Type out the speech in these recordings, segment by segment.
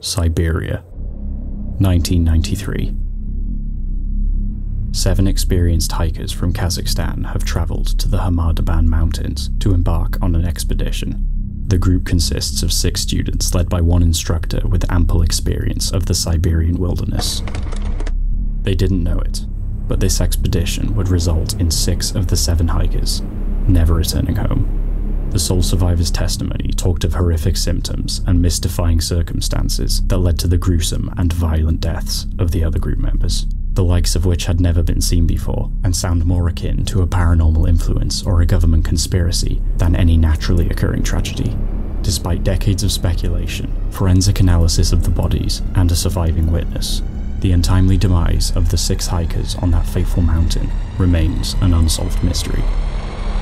Siberia, 1993. 7 experienced hikers from Kazakhstan have travelled to the Daban mountains to embark on an expedition. The group consists of 6 students led by 1 instructor with ample experience of the Siberian wilderness. They didn't know it, but this expedition would result in 6 of the 7 hikers never returning home. The sole survivor's testimony talked of horrific symptoms and mystifying circumstances that led to the gruesome and violent deaths of the other group members, the likes of which had never been seen before and sound more akin to a paranormal influence or a government conspiracy than any naturally occurring tragedy. Despite decades of speculation, forensic analysis of the bodies, and a surviving witness, the untimely demise of the 6 hikers on that fateful mountain remains an unsolved mystery.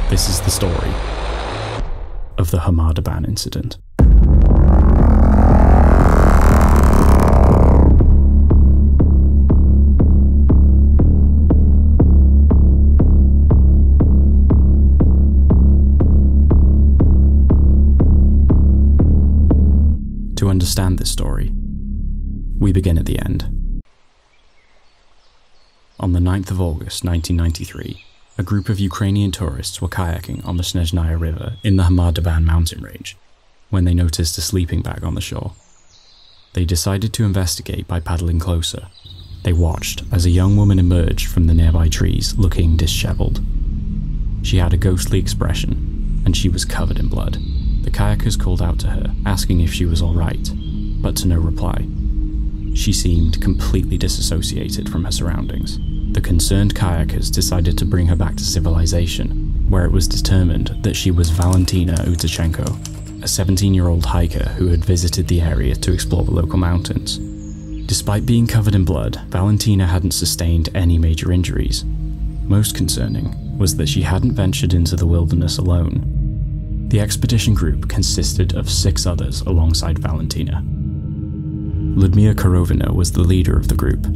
This is the story of the Daban incident. To understand this story, we begin at the end. On the 9th of August 1993, a group of Ukrainian tourists were kayaking on the Snezhnaya River in the Daban mountain range when they noticed a sleeping bag on the shore. They decided to investigate by paddling closer. They watched as a young woman emerged from the nearby trees looking disheveled. She had a ghostly expression, and she was covered in blood. The kayakers called out to her, asking if she was alright, but to no reply. She seemed completely disassociated from her surroundings. The concerned kayakers decided to bring her back to civilization, where it was determined that she was Valentina Utachenko, a 17-year-old hiker who had visited the area to explore the local mountains. Despite being covered in blood, Valentina hadn't sustained any major injuries. Most concerning was that she hadn't ventured into the wilderness alone. The expedition group consisted of 6 others alongside Valentina. Lyudmila Korovina was the leader of the group.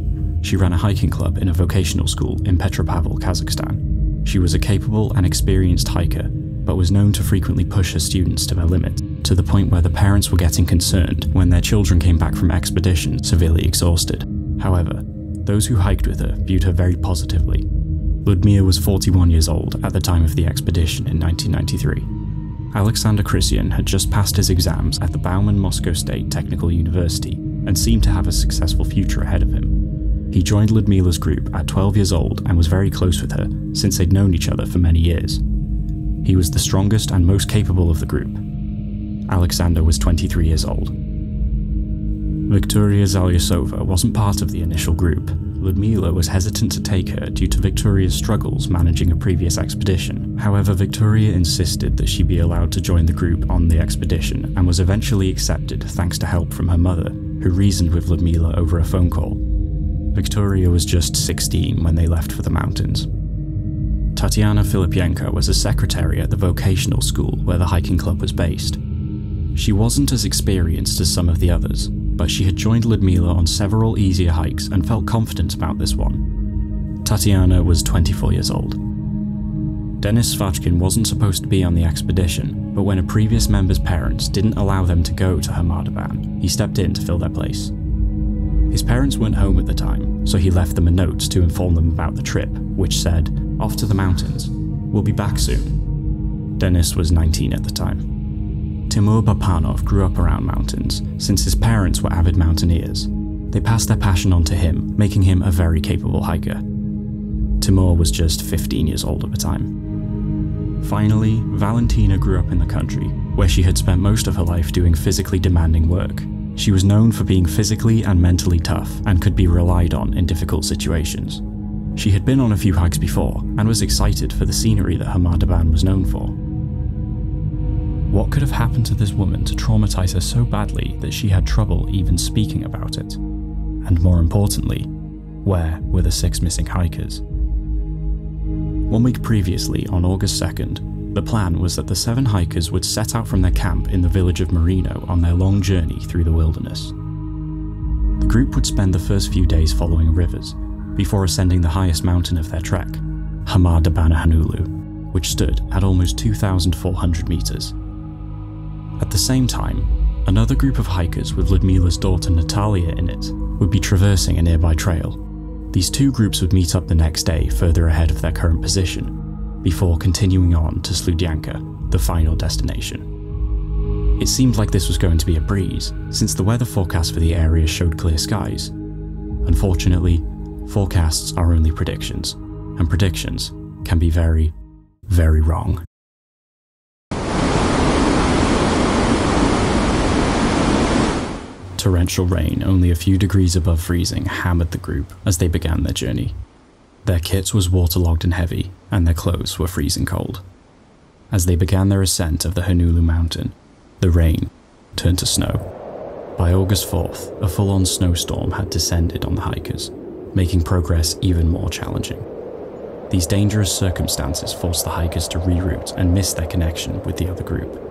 She ran a hiking club in a vocational school in Petropavl, Kazakhstan. She was a capable and experienced hiker, but was known to frequently push her students to their limit, to the point where the parents were getting concerned when their children came back from expedition severely exhausted. However, those who hiked with her viewed her very positively. Lyudmila was 41 years old at the time of the expedition in 1993. Alexander Christian had just passed his exams at the Bauman Moscow State Technical University and seemed to have a successful future ahead of him. He joined Lyudmila's group at 12 years old and was very close with her since they'd known each other for many years. He was the strongest and most capable of the group. Alexander was 23 years old. Victoria Zalyasova wasn't part of the initial group. Lyudmila was hesitant to take her due to Victoria's struggles managing a previous expedition. However, Victoria insisted that she be allowed to join the group on the expedition and was eventually accepted thanks to help from her mother, who reasoned with Lyudmila over a phone call. Victoria was just 16 when they left for the mountains. Tatiana Filipenko was a secretary at the vocational school where the hiking club was based. She wasn't as experienced as some of the others, but she had joined Lyudmila on several easier hikes and felt confident about this one. Tatiana was 24 years old. Denis Svachkin wasn't supposed to be on the expedition, but when a previous member's parents didn't allow them to go to Daban, he stepped in to fill their place. His parents weren't home at the time, so he left them a note to inform them about the trip, which said, "Off to the mountains. We'll be back soon." Denis was 19 at the time. Timur Bapanov grew up around mountains, since his parents were avid mountaineers. They passed their passion on to him, making him a very capable hiker. Timur was just 15 years old at the time. Finally, Valentina grew up in the country, where she had spent most of her life doing physically demanding work. She was known for being physically and mentally tough and could be relied on in difficult situations. She had been on a few hikes before and was excited for the scenery that Daban was known for. What could have happened to this woman to traumatize her so badly that she had trouble even speaking about it? And more importantly, where were the 6 missing hikers? 1 week previously, on August 2nd, the plan was that the 7 hikers would set out from their camp in the village of Marino on their long journey through the wilderness. The group would spend the first few days following rivers, before ascending the highest mountain of their trek, Daban, which stood at almost 2,400 meters. At the same time, Another group of hikers with Ludmila's daughter Natalya in it would be traversing a nearby trail. These two groups would meet up the next day further ahead of their current position, before continuing on to Sludyanka, the final destination. It seemed like this was going to be a breeze, since the weather forecast for the area showed clear skies. Unfortunately, forecasts are only predictions, and predictions can be very, very wrong. Torrential rain only a few degrees above freezing hammered the group as they began their journey. Their kit was waterlogged and heavy, and their clothes were freezing cold. As they began their ascent of the Honulu mountain, the rain turned to snow. By August 4th, a full-on snowstorm had descended on the hikers, making progress even more challenging. These dangerous circumstances forced the hikers to reroute and miss their connection with the other group.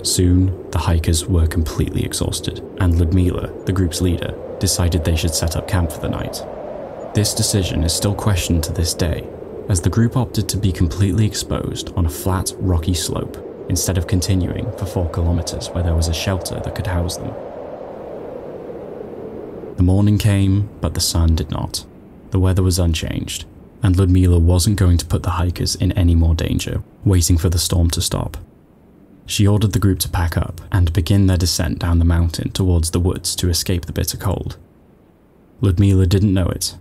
Soon, the hikers were completely exhausted, and Ludmila, the group's leader, decided they should set up camp for the night. This decision is still questioned to this day, as the group opted to be completely exposed on a flat, rocky slope, instead of continuing for 4 kilometers where there was a shelter that could house them. The morning came, but the sun did not. The weather was unchanged, and Ludmila wasn't going to put the hikers in any more danger, waiting for the storm to stop. She ordered the group to pack up and begin their descent down the mountain towards the woods to escape the bitter cold. Ludmila didn't know it,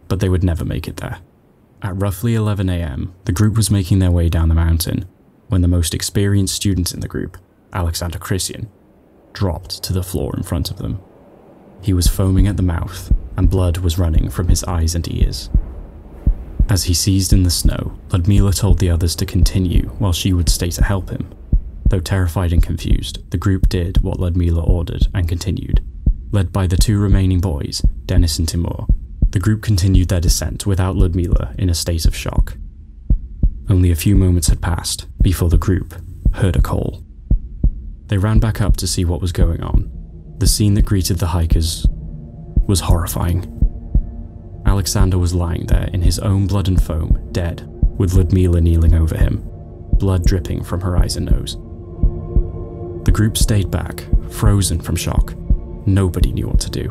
but they would never make it there. At roughly 11 AM, the group was making their way down the mountain when the most experienced student in the group, Alexander Christian, dropped to the floor in front of them. He was foaming at the mouth, and blood was running from his eyes and ears. As he seized in the snow, Ludmila told the others to continue while she would stay to help him. Though terrified and confused, the group did what Ludmila ordered and continued. Led by the 2 remaining boys, Denis and Timur, the group continued their descent without Ludmila in a state of shock. Only a few moments had passed before the group heard a call. They ran back up to see what was going on. The scene that greeted the hikers was horrifying. Alexander was lying there in his own blood and foam, dead, with Ludmila kneeling over him, blood dripping from her eyes and nose. The group stayed back, frozen from shock. Nobody knew what to do.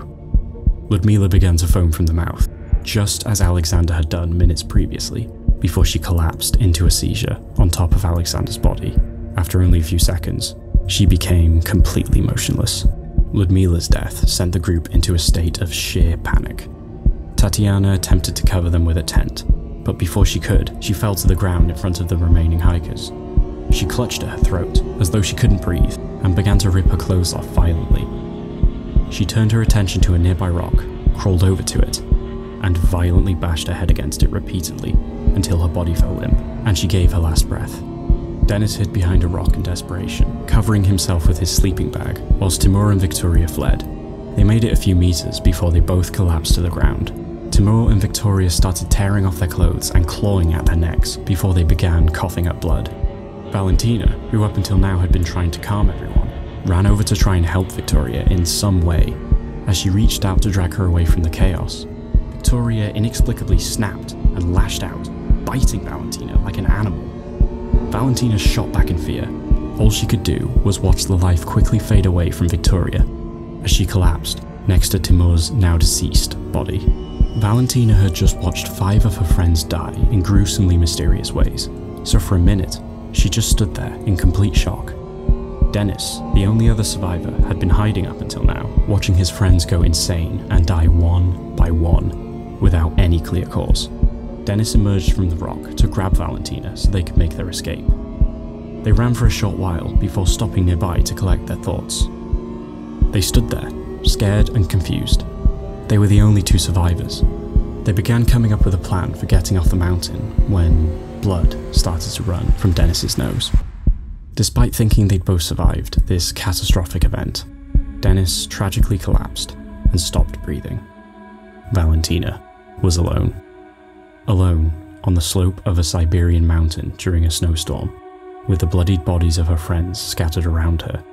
Ludmila began to foam from the mouth, just as Alexander had done minutes previously, before she collapsed into a seizure on top of Alexander's body. After only a few seconds, she became completely motionless. Ludmila's death sent the group into a state of sheer panic. Tatiana attempted to cover them with a tent, but before she could, she fell to the ground in front of the remaining hikers. She clutched at her throat, as though she couldn't breathe, and began to rip her clothes off violently. She turned her attention to a nearby rock, crawled over to it, and violently bashed her head against it repeatedly until her body fell limp, and she gave her last breath. Denis hid behind a rock in desperation, covering himself with his sleeping bag, whilst Timur and Victoria fled. They made it a few meters before they both collapsed to the ground. Timur and Victoria started tearing off their clothes and clawing at their necks before they began coughing up blood. Valentina, who up until now had been trying to calm everyone, ran over to try and help Victoria in some way. As she reached out to drag her away from the chaos, Victoria inexplicably snapped and lashed out, biting Valentina like an animal. Valentina shot back in fear. All she could do was watch the life quickly fade away from Victoria as she collapsed next to Timur's now deceased body. Valentina had just watched 5 of her friends die in gruesomely mysterious ways, so for a minute, she just stood there in complete shock. Denis, the only other survivor, had been hiding up until now, watching his friends go insane and die one by one, without any clear cause. Denis emerged from the rock to grab Valentina so they could make their escape. They ran for a short while before stopping nearby to collect their thoughts. They stood there, scared and confused. They were the only 2 survivors. They began coming up with a plan for getting off the mountain when blood started to run from Denis's nose. Despite thinking they'd both survived this catastrophic event, Denis tragically collapsed and stopped breathing. Valentina was alone. Alone on the slope of a Siberian mountain during a snowstorm, with the bloodied bodies of her friends scattered around her.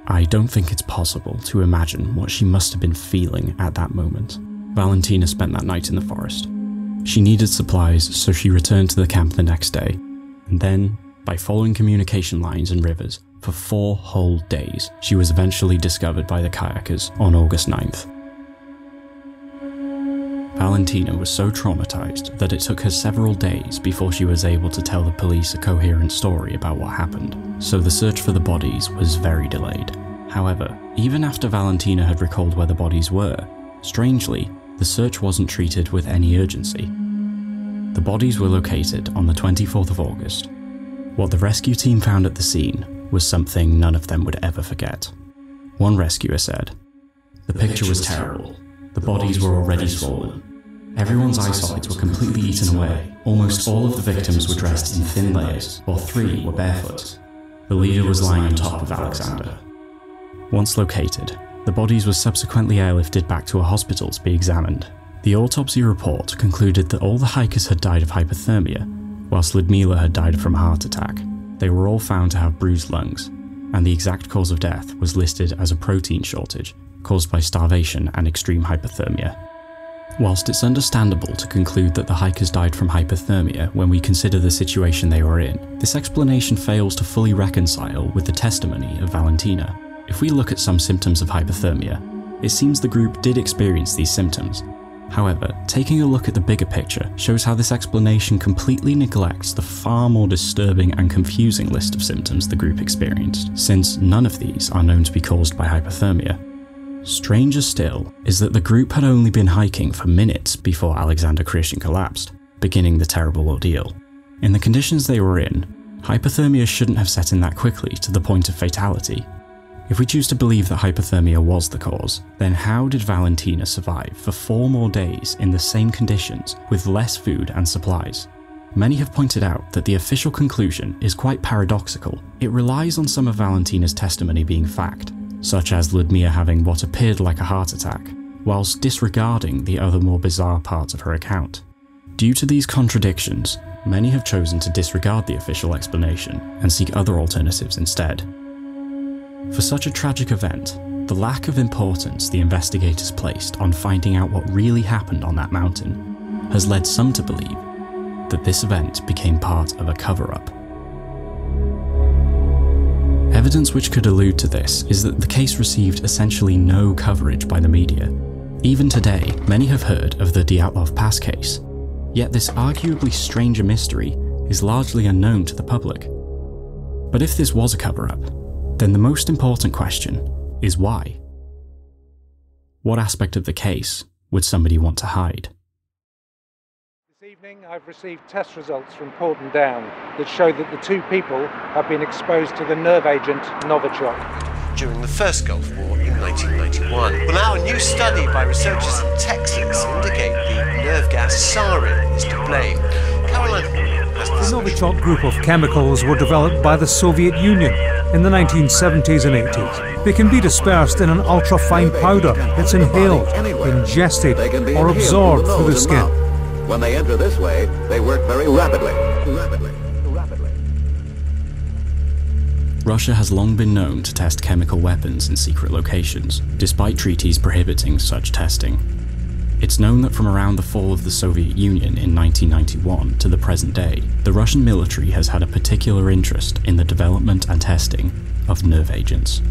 I don't think it's possible to imagine what she must have been feeling at that moment. Valentina spent that night in the forest. She needed supplies, so she returned to the camp the next day, and then, by following communication lines and rivers, For 4 whole days, she was eventually discovered by the kayakers on August 9th. Valentina was so traumatized that it took her several days before she was able to tell the police a coherent story about what happened, so the search for the bodies was very delayed. However, even after Valentina had recalled where the bodies were, strangely, the search wasn't treated with any urgency. The bodies were located on the 24th of August. What the rescue team found at the scene was something none of them would ever forget. One rescuer said, "The picture was terrible. The bodies were already swollen. Everyone's eye sockets were completely eaten away. Almost all of the victims were dressed in thin layers, while 3 were barefoot. The leader was lying on top of Alexander." Once located, the bodies were subsequently airlifted back to a hospital to be examined. The autopsy report concluded that all the hikers had died of hypothermia, whilst Ludmila had died from a heart attack. They were all found to have bruised lungs, and the exact cause of death was listed as a protein shortage caused by starvation and extreme hypothermia. Whilst it's understandable to conclude that the hikers died from hypothermia when we consider the situation they were in, this explanation fails to fully reconcile with the testimony of Valentina. If we look at some symptoms of hypothermia, it seems the group did experience these symptoms. However, taking a look at the bigger picture shows how this explanation completely neglects the far more disturbing and confusing list of symptoms the group experienced, since none of these are known to be caused by hypothermia. Stranger still is that the group had only been hiking for minutes before Alexander Christian collapsed, beginning the terrible ordeal. In the conditions they were in, hypothermia shouldn't have set in that quickly to the point of fatality. If we choose to believe that hypothermia was the cause, then how did Valentina survive for 4 more days in the same conditions with less food and supplies? Many have pointed out that the official conclusion is quite paradoxical. It relies on some of Valentina's testimony being fact, such as Ludmila having what appeared like a heart attack, whilst disregarding the other more bizarre parts of her account. Due to these contradictions, many have chosen to disregard the official explanation and seek other alternatives instead. For such a tragic event, the lack of importance the investigators placed on finding out what really happened on that mountain has led some to believe that this event became part of a cover-up. Evidence which could allude to this is that the case received essentially no coverage by the media. Even today, many have heard of the Dyatlov Pass case, yet this arguably stranger mystery is largely unknown to the public. But if this was a cover-up, then the most important question is why? What aspect of the case would somebody want to hide? This evening I've received test results from Porton Down that show that the 2 people have been exposed to the nerve agent Novichok during the first Gulf War in 1991. Well, now a new study by researchers in Texas indicate the nerve gas sarin is to blame. The Novichok group of chemicals were developed by the Soviet Union in the 1970s and 80s. They can be dispersed in an ultra-fine powder that's inhaled, ingested, or absorbed through the skin. When they enter this way, they work very rapidly. Russia has long been known to test chemical weapons in secret locations, despite treaties prohibiting such testing. It's known that from around the fall of the Soviet Union in 1991 to the present day, the Russian military has had a particular interest in the development and testing of nerve agents.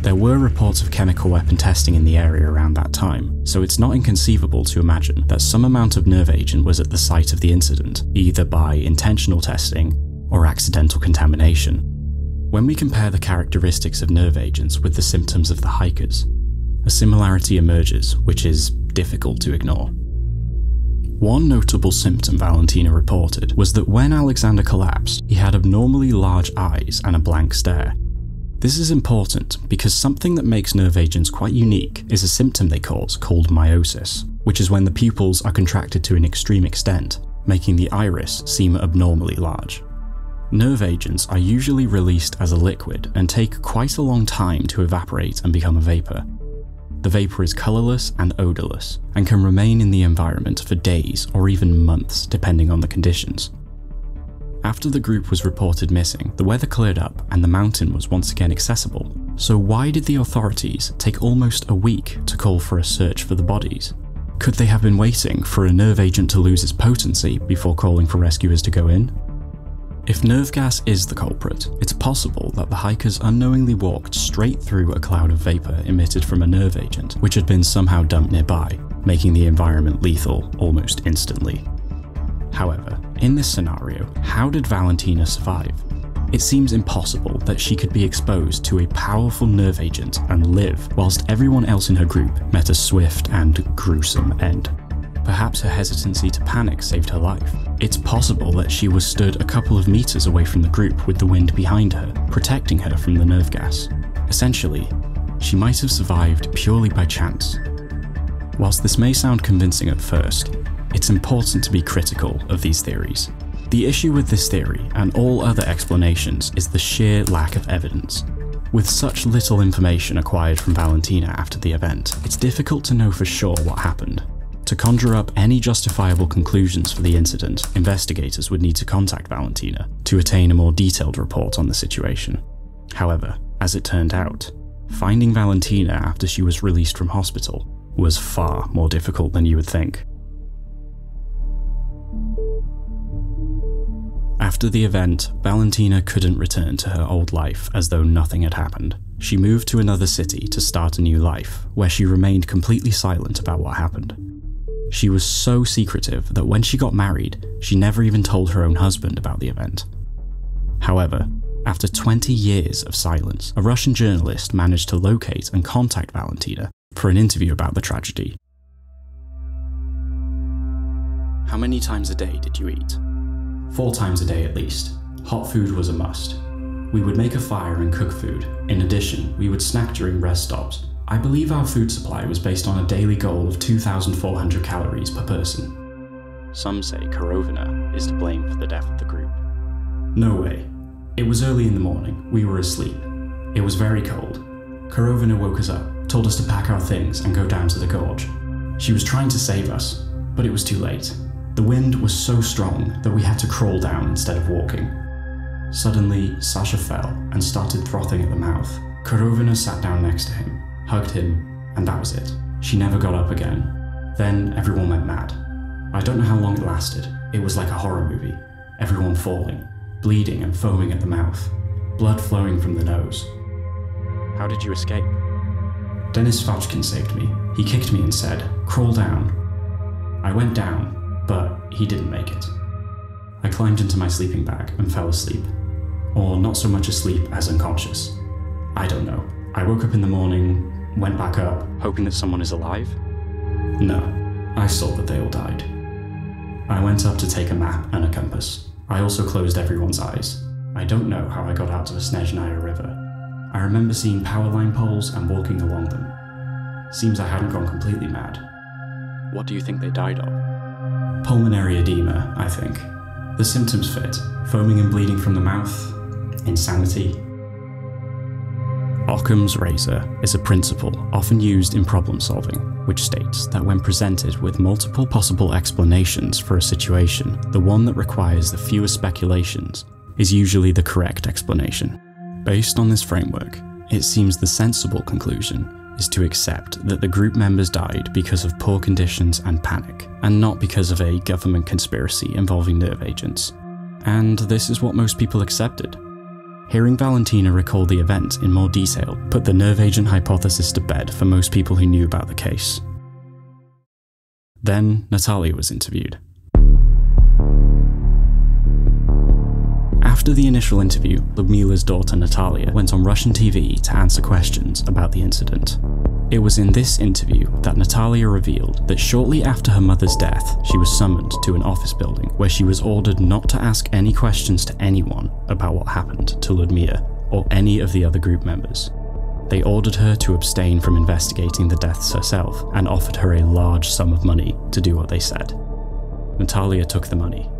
There were reports of chemical weapon testing in the area around that time, so it's not inconceivable to imagine that some amount of nerve agent was at the site of the incident, either by intentional testing or accidental contamination. When we compare the characteristics of nerve agents with the symptoms of the hikers, a similarity emerges which is difficult to ignore. One notable symptom Valentina reported was that when Alexander collapsed, he had abnormally large eyes and a blank stare. This is important because something that makes nerve agents quite unique is a symptom they cause called miosis, which is when the pupils are contracted to an extreme extent, making the iris seem abnormally large. Nerve agents are usually released as a liquid and take quite a long time to evaporate and become a vapor. The vapor is colourless and odourless, and can remain in the environment for days or even months depending on the conditions. After the group was reported missing, the weather cleared up and the mountain was once again accessible. So why did the authorities take almost a week to call for a search for the bodies? Could they have been waiting for a nerve agent to lose its potency before calling for rescuers to go in? If nerve gas is the culprit, it's possible that the hikers unknowingly walked straight through a cloud of vapor emitted from a nerve agent, which had been somehow dumped nearby, making the environment lethal almost instantly. However, in this scenario, how did Valentina survive? It seems impossible that she could be exposed to a powerful nerve agent and live, whilst everyone else in her group met a swift and gruesome end. Perhaps her hesitancy to panic saved her life. It's possible that she was stood a couple of meters away from the group with the wind behind her, protecting her from the nerve gas. Essentially, she might have survived purely by chance. Whilst this may sound convincing at first, it's important to be critical of these theories. The issue with this theory, and all other explanations, is the sheer lack of evidence. With such little information acquired from Valentina after the event, it's difficult to know for sure what happened. To conjure up any justifiable conclusions for the incident, investigators would need to contact Valentina to attain a more detailed report on the situation. However, as it turned out, finding Valentina after she was released from hospital was far more difficult than you would think. After the event, Valentina couldn't return to her old life as though nothing had happened. She moved to another city to start a new life, where she remained completely silent about what happened. She was so secretive that when she got married, she never even told her own husband about the event. However, after 20 years of silence, a Russian journalist managed to locate and contact Valentina for an interview about the tragedy. How many times a day did you eat? 4 times a day at least. Hot food was a must. We would make a fire and cook food. In addition, we would snack during rest stops. I believe our food supply was based on a daily goal of 2,400 calories per person. Some say Korovina is to blame for the death of the group. No way. It was early in the morning. We were asleep. It was very cold. Korovina woke us up, told us to pack our things and go down to the gorge. She was trying to save us, but it was too late. The wind was so strong that we had to crawl down instead of walking. Suddenly, Sasha fell and started frothing at the mouth. Korovina sat down next to him, hugged him, and that was it. She never got up again. Then everyone went mad. I don't know how long it lasted. It was like a horror movie. Everyone falling, bleeding and foaming at the mouth, blood flowing from the nose. How did you escape? Denis Fachkin saved me. He kicked me and said, "Crawl down." I went down, but he didn't make it. I climbed into my sleeping bag and fell asleep. Or not so much asleep as unconscious. I don't know. I woke up in the morning, went back up, hoping that someone is alive? No, I saw that they all died. I went up to take a map and a compass. I also closed everyone's eyes. I don't know how I got out to the Snezhnaya River. I remember seeing power line poles and walking along them. Seems I hadn't gone completely mad. What do you think they died of? Pulmonary edema, I think. The symptoms fit. Foaming and bleeding from the mouth. Insanity. Occam's razor is a principle often used in problem solving, which states that when presented with multiple possible explanations for a situation, the one that requires the fewest speculations is usually the correct explanation. Based on this framework, it seems the sensible conclusion is to accept that the group members died because of poor conditions and panic, and not because of a government conspiracy involving nerve agents. And this is what most people accepted. Hearing Valentina recall the event in more detail put the nerve agent hypothesis to bed for most people who knew about the case. Then Natalya was interviewed. After the initial interview, Ludmila's daughter Natalya went on Russian TV to answer questions about the incident. It was in this interview that Natalya revealed that shortly after her mother's death, she was summoned to an office building where she was ordered not to ask any questions to anyone about what happened to Ludmila or any of the other group members. They ordered her to abstain from investigating the deaths herself and offered her a large sum of money to do what they said. Natalya took the money.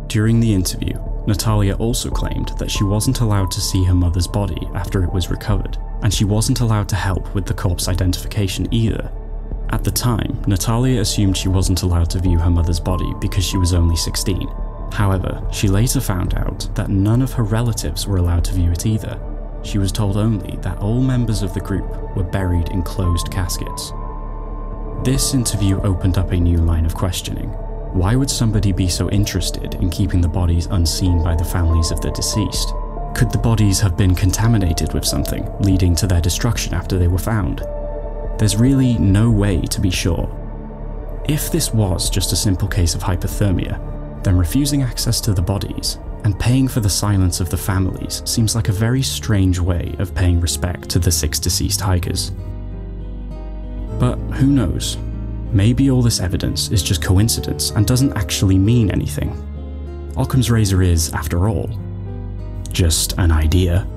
During the interview, Natalya also claimed that she wasn't allowed to see her mother's body after it was recovered, and she wasn't allowed to help with the corpse identification either. At the time, Natalya assumed she wasn't allowed to view her mother's body because she was only 16. However, she later found out that none of her relatives were allowed to view it either. She was told only that all members of the group were buried in closed caskets. This interview opened up a new line of questioning. Why would somebody be so interested in keeping the bodies unseen by the families of the deceased? Could the bodies have been contaminated with something, leading to their destruction after they were found? There's really no way to be sure. If this was just a simple case of hypothermia, then refusing access to the bodies and paying for the silence of the families seems like a very strange way of paying respect to the 6 deceased hikers. But who knows? Maybe all this evidence is just coincidence and doesn't actually mean anything. Occam's razor is, after all, just an idea.